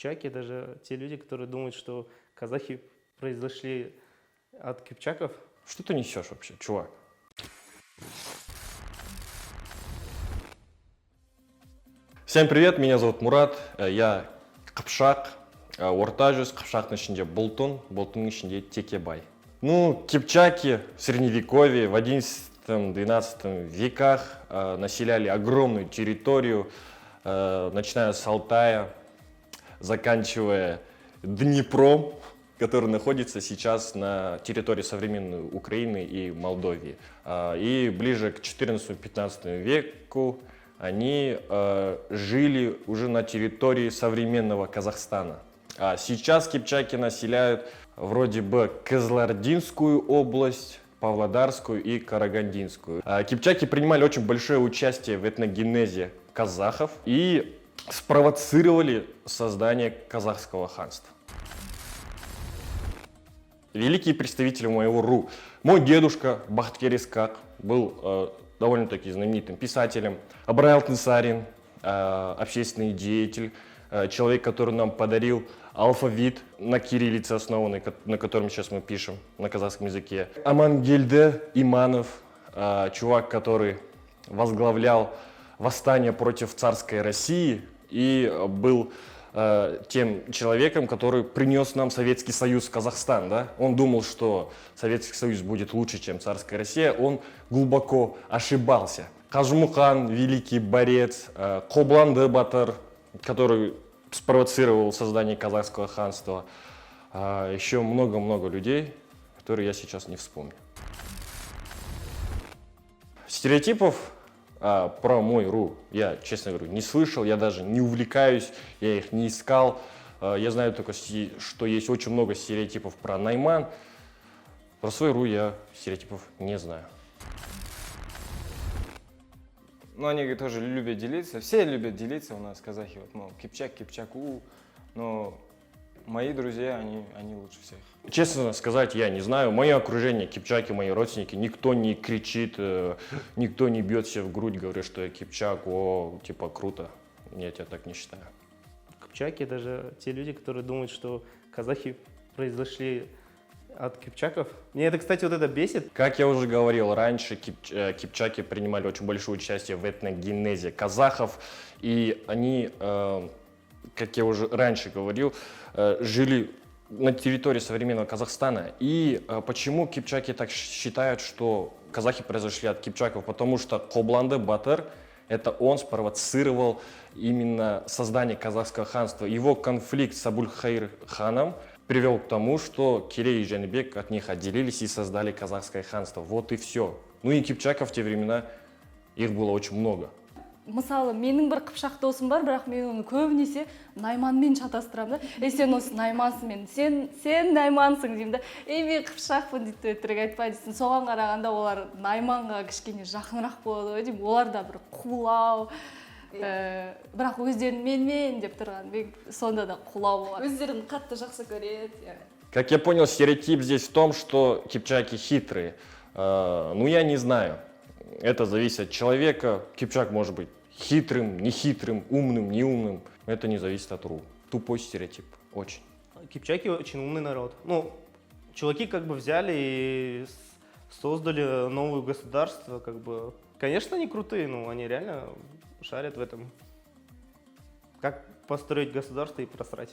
Кипчаки, даже те люди, которые думают, что казахи произошли от кипчаков. Что ты несешь вообще, чувак? Всем привет, меня зовут Мурат, я Қыпшақ, орта жүз, Қыпшақтың ішінде Бұлтун, Бұлтунның ішінде Текебай. Ну, кипчаки в средневековье, в 11-12 веках населяли огромную территорию, начиная с Алтая, заканчивая Днепром, который находится сейчас на территории современной Украины и Молдовии. И ближе к 14-15 веку они жили уже на территории современного Казахстана. А сейчас кипчаки населяют вроде бы Кызылординскую область, Павлодарскую и Карагандинскую. Кипчаки принимали очень большое участие в этногенезе казахов и спровоцировали создание казахского ханства. Великие представители моего РУ. Мой дедушка Бахтиер Искак был довольно-таки знаменитым писателем. Абрай Алтынсарин, общественный деятель, человек, который нам подарил алфавит на кириллице основанный, на котором сейчас мы пишем на казахском языке. Амангельде Иманов, чувак, который возглавлял восстание против царской России и был тем человеком, который принес нам Советский Союз в Казахстан. Да? Он думал, что Советский Союз будет лучше, чем царская Россия. Он глубоко ошибался. Қажымұқан, великий борец, Қобланды Батыр, который спровоцировал создание казахского ханства. Еще много-много людей, которые я сейчас не вспомню. Стереотипов про мой РУ я, честно говорю, не слышал, я даже не увлекаюсь, я их не искал. Я знаю только, что есть очень много стереотипов про Найман. Про свой РУ я стереотипов не знаю. Ну, они тоже любят делиться, все любят делиться у нас, казахи, вот, мол, кипчак, кипчаку, но мои друзья, они лучше всех. Честно сказать, я не знаю, мое окружение, кипчаки, мои родственники, никто не кричит, никто не бьет себя в грудь, говорит, что я кипчак, о, типа, круто. Нет, я так не считаю. Кипчаки, даже те люди, которые думают, что казахи произошли от кипчаков. Мне это, кстати, вот это бесит. Как я уже говорил раньше, кипчаки принимали очень большое участие в этногенезе казахов, и они, как я уже раньше говорил, жили на территории современного Казахстана. И почему кипчаки так считают, что казахи произошли от кипчаков? Потому что Қобланды Батыр, это он спровоцировал именно создание казахского ханства. Его конфликт с Абулхайр ханом привел к тому, что Керей и Жәнібек от них отделились и создали казахское ханство. Вот и все. Ну и кипчаков в те времена, их было очень много. Мысалы, менің бір қыпшақ досым бар, бірақ мен оны көбінесе Найманмен шатастырамын да. Сен осы Наймансың, сен Наймансың деймін да. Мен қыпшақпын дейді, өтірік айтпай дейсің. Соған қарағанда олар Найманға кішкене жақынырақ болады ғой деймін. Олар да бір қулау, бірақ өздерін мен деп тұрған, сонда да қулау болады. Өздерін қатты жақсы көреді. Как я понял, стереотип здесь в том, что кипчаки хитрые. Ну, я не знаю. Это зависит от человека. Кипчак может быть хитрым, нехитрым, умным, неумным. Это не зависит от РУ. Тупой стереотип. Очень. Кипчаки очень умный народ. Ну, чуваки как бы взяли и создали новое государство, как бы. Конечно, они крутые, но они реально шарят в этом. Как построить государство и просрать.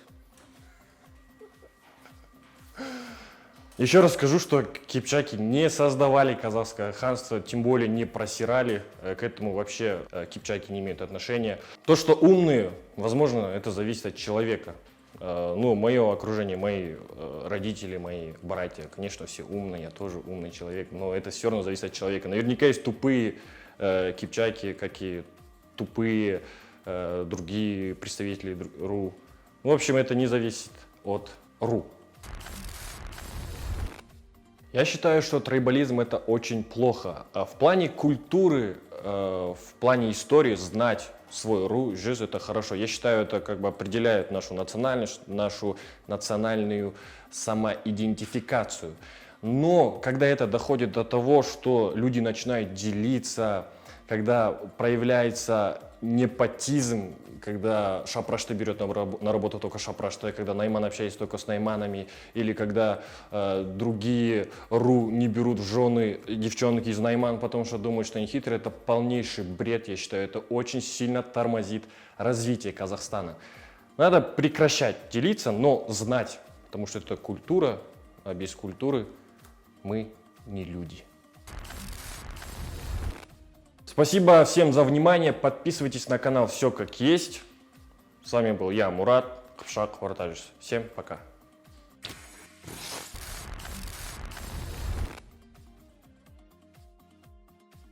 Еще раз скажу, что кипчаки не создавали казахское ханство, тем более не просирали. К этому вообще кипчаки не имеют отношения. То, что умные, возможно, это зависит от человека. Ну, мое окружение, мои родители, мои братья, конечно, все умные, я тоже умный человек, но это все равно зависит от человека. Наверняка есть тупые кипчаки, как и тупые другие представители РУ. В общем, это не зависит от РУ. Я считаю, что трайбализм это очень плохо. В плане культуры, в плане истории знать свой РУ, жизнь это хорошо. Я считаю, это как бы определяет нашу национальность, нашу национальную самоидентификацию. Но когда это доходит до того, что люди начинают делиться когда проявляется непотизм, когда Шапрашты берет на работу только Шапрашты, когда Найман общается только с Найманами, или когда другие РУ не берут в жены девчонки из Найман, потому что думают, что они хитрые, это полнейший бред, я считаю, это очень сильно тормозит развитие Казахстана. Надо прекращать делиться, но знать, потому что это культура, а без культуры мы не люди. Спасибо всем за внимание. Подписывайтесь на канал «Все как есть». С вами был я, Мурат Кыпшак Ортажис. Всем пока.